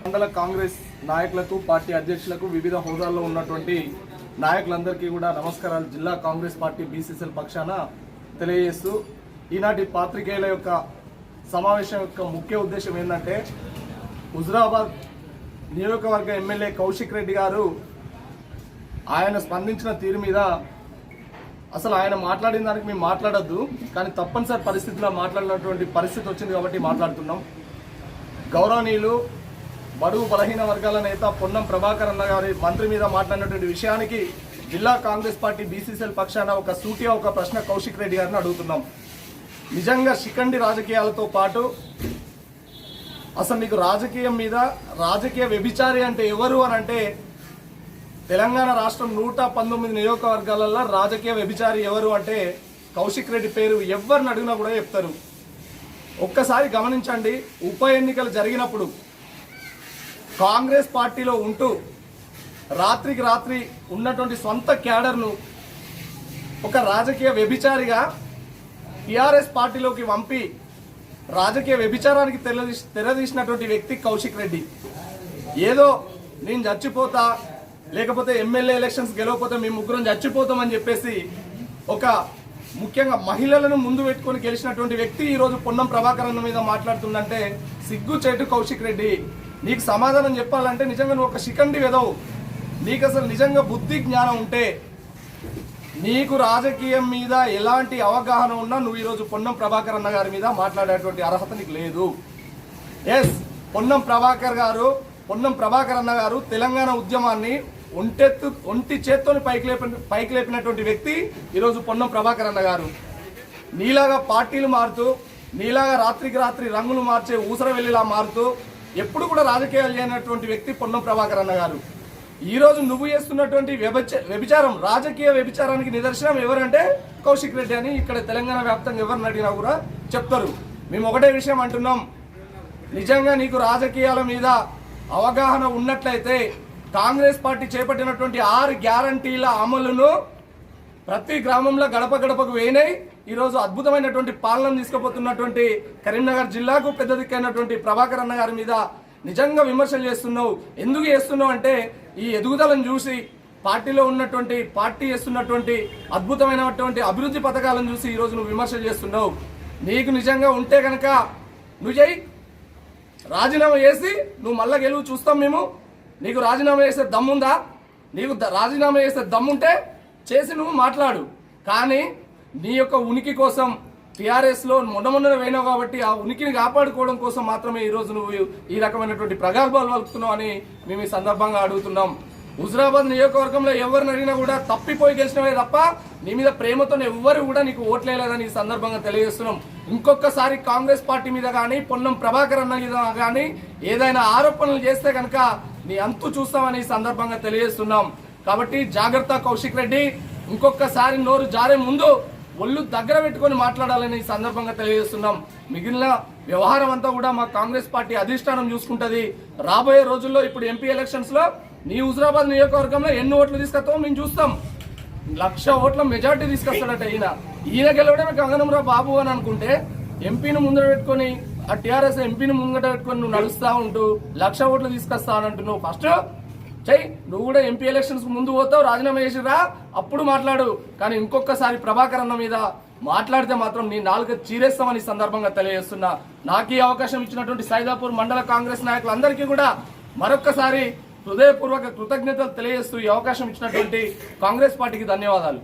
మండల కాంగ్రెస్ నాయకులకు, పార్టీ అధ్యక్షులకు, వివిధ హోదాల్లో ఉన్నటువంటి నాయకులందరికీ కూడా నమస్కారాలు. జిల్లా కాంగ్రెస్ పార్టీ బీసీసీఎల్ పక్షాన తెలియజేస్తూ, ఈనాటి పాత్రికేయుల యొక్క సమావేశం యొక్క ముఖ్య ఉద్దేశం ఏంటంటే, హుజురాబాద్ నియోజకవర్గ ఎమ్మెల్యే కౌశిక్ రెడ్డి గారు ఆయన స్పందించిన తీరు మీద అసలు ఆయన మాట్లాడిన దానికి మేము మాట్లాడొద్దు, కానీ తప్పనిసరి పరిస్థితిలో మాట్లాడినటువంటి పరిస్థితి వచ్చింది కాబట్టి మాట్లాడుతున్నాం. గౌరవనీయులు బడుగు బలహీన వర్గాల నేత పొన్నం ప్రభాకర్ అన్న గారి మంత్రి మీద మాట్లాడినటువంటి విషయానికి జిల్లా కాంగ్రెస్ పార్టీ బీసీసీఎల్ పక్షాన ఒక సూటిగా ఒక ప్రశ్న కౌశిక్ రెడ్డి గారిని అడుగుతున్నాం. నిజంగా శిఖండి రాజకీయాలతో పాటు అసలు నీకు రాజకీయం మీద రాజకీయ వ్యభిచారి అంటే ఎవరు అని అంటే, తెలంగాణ రాష్ట్రం 119 నియోజకవర్గాలలో రాజకీయ వ్యభిచారి ఎవరు అంటే కౌశిక్ రెడ్డి పేరు ఎవరిని అడిగినా కూడా చెప్తారు. ఒక్కసారి గమనించండి, ఉప ఎన్నికలు జరిగినప్పుడు కాంగ్రెస్ పార్టీలో ఉంటూ రాత్రికి రాత్రి ఉన్నటువంటి సొంత క్యాడర్ను ఒక రాజకీయ వ్యభిచారిగా టీఆర్ఎస్ పార్టీలోకి పంపి రాజకీయ వ్యభిచారానికి తెరదీసినటువంటి వ్యక్తి కౌశిక్ రెడ్డి. ఏదో నేను చచ్చిపోతా, లేకపోతే ఎమ్మెల్యే ఎలక్షన్స్ గెలవకపోతే మేము ముగ్గురం చచ్చిపోతామని చెప్పేసి ఒక ముఖ్యంగా మహిళలను ముందు పెట్టుకొని గెలిచినటువంటి వ్యక్తి ఈరోజు పొన్నం ప్రభాకర్ అన్న మీద మాట్లాడుతుందంటే సిగ్గుచేటు కౌశిక్ రెడ్డి. నీకు సమాధానం చెప్పాలంటే నిజంగా నువ్వు ఒక శిఖండి వెదవు. నీకు అసలు నిజంగా బుద్ధి జ్ఞానం ఉంటే, నీకు రాజకీయం మీద ఎలాంటి అవగాహన ఉన్నా నువ్వు ఈరోజు పొన్నం ప్రభాకర్ అన్న గారి మీద మాట్లాడేటువంటి అర్హత నీకు లేదు. ఎస్, పొన్నం ప్రభాకర్ అన్న గారు తెలంగాణ ఉద్యమాన్ని ఒంటి చేత్తోని పైకి లేపినటువంటి వ్యక్తి ఈరోజు పొన్నం ప్రభాకర్ అన్న గారు. నీలాగా పార్టీలు మారుతూ, నీలాగా రాత్రికి రాత్రి రంగులు మార్చే ఊసర వెళ్ళిలా మారుతూ ఎప్పుడు కూడా రాజకీయాలు చేయనటువంటి వ్యక్తి పొన్నం ప్రభాకర్ అన్న గారు. ఈరోజు నువ్వు చేస్తున్నటువంటి వ్యభిచారం, రాజకీయ వ్యభిచారానికి నిదర్శనం ఎవరంటే కౌశిక్ రెడ్డి అని ఇక్కడ తెలంగాణ వ్యాప్తంగా ఎవరిని అడిగినా కూడా చెప్తారు. మేము ఒకటే విషయం అంటున్నాం, నిజంగా నీకు రాజకీయాల మీద అవగాహన ఉన్నట్లయితే కాంగ్రెస్ పార్టీ చేపట్టినటువంటి 6 గ్యారంటీల అమలును ప్రతి గ్రామంలో గడప గడపకు వేయినాయి. ఈరోజు అద్భుతమైనటువంటి పాలన తీసుకుపోతున్నటువంటి కరీంనగర్ జిల్లాకు పెద్ద దిక్కైనటువంటి ప్రభాకర్ అన్న గారి మీద నిజంగా విమర్శలు చేస్తున్నావు. ఎందుకు చేస్తున్నావు అంటే, ఈ ఎదుగుదలను చూసి, పార్టీలో ఉన్నటువంటి పార్టీ చేస్తున్నటువంటి అద్భుతమైనటువంటి అభివృద్ధి పథకాలను చూసి ఈరోజు నువ్వు విమర్శలు చేస్తున్నావు. నీకు నిజంగా ఉంటే కనుక నువ్వు చేయి, రాజీనామా చేసి నువ్వు మళ్ళా గెలువు చూస్తాం మేము. నీకు రాజీనామా చేసే దమ్ముందా? నీకు రాజీనామా చేసే దమ్ముంటే చేసి నువ్వు మాట్లాడు. కానీ నీ యొక్క ఉనికి కోసం టీఆర్ఎస్లో మొన్న పోయినావు కాబట్టి ఆ ఉనికిని కాపాడుకోవడం కోసం మాత్రమే ఈరోజు నువ్వు ఈ రకమైనటువంటి ప్రగల్భాలు పలుకుతున్నావు అని మేము ఈ సందర్భంగా అడుగుతున్నాం. హుజురాబాద్ నియోజకవర్గంలో ఎవరిని అడిగినా కూడా తప్పిపోయి గెలిచినవే తప్ప నీ మీద ప్రేమతో ఎవ్వరు కూడా నీకు ఓట్లేదని ఈ సందర్భంగా తెలియజేస్తున్నాం. ఇంకొకసారి కాంగ్రెస్ పార్టీ మీద కానీ పొన్నం ప్రభాకర్ అన్న మీద కానీ ఏదైనా ఆరోపణలు చేస్తే కనుక నీ అంతు చూస్తామని ఈ సందర్భంగా తెలియజేస్తున్నాం. కాబట్టి జాగ్రత్త కౌశిక్ రెడ్డి, ఇంకొకసారి నోరు జారే ముందు ఒళ్ళు దగ్గర పెట్టుకొని మాట్లాడాలని ఈ సందర్భంగా తెలియజేస్తున్నాం. మిగిలిన వ్యవహారం అంతా కూడా మా కాంగ్రెస్ పార్టీ అధిష్టానం చూసుకుంటది. రాబోయే రోజుల్లో ఇప్పుడు ఎంపీ ఎలక్షన్స్ లో నీ హుజురాబాద్ నియోజకవర్గంలో ఎన్ని ఓట్లు తీసుకొస్తావో మేము చూస్తాం. 1,00,000 ఓట్ల మెజార్టీ తీసుకొస్తాడట ఈయన గెలవడమే గగనంరా బాబు అని అనుకుంటే, ఎంపీని ముందర పెట్టుకొని ఆ టీఆర్ఎస్ ఎంపీని ముంగట పెట్టుకొని నువ్వు నడుస్తా ఉంటూ 1,00,000 ఓట్లు తీసుకొస్తానంటున్నావు. ఫస్ట్ చెయ్యి, నువ్వు కూడా ఎంపీ ఎలక్షన్స్ ముందు పోతావు, రాజీనామా చేసిరా అప్పుడు మాట్లాడు. కానీ ఇంకొకసారి ప్రభాకర్ అన్న మీద మాట్లాడితే మాత్రం నీ నాలుక చీరేస్తామని సందర్భంగా తెలియజేస్తున్నా. నాకు ఈ అవకాశం ఇచ్చినటువంటి సైదాపూర్ మండల కాంగ్రెస్ నాయకులందరికీ కూడా మరొక్కసారి హృదయపూర్వక కృతజ్ఞతలు తెలియజేస్తూ ఈ అవకాశం ఇచ్చినటువంటి కాంగ్రెస్ పార్టీకి ధన్యవాదాలు.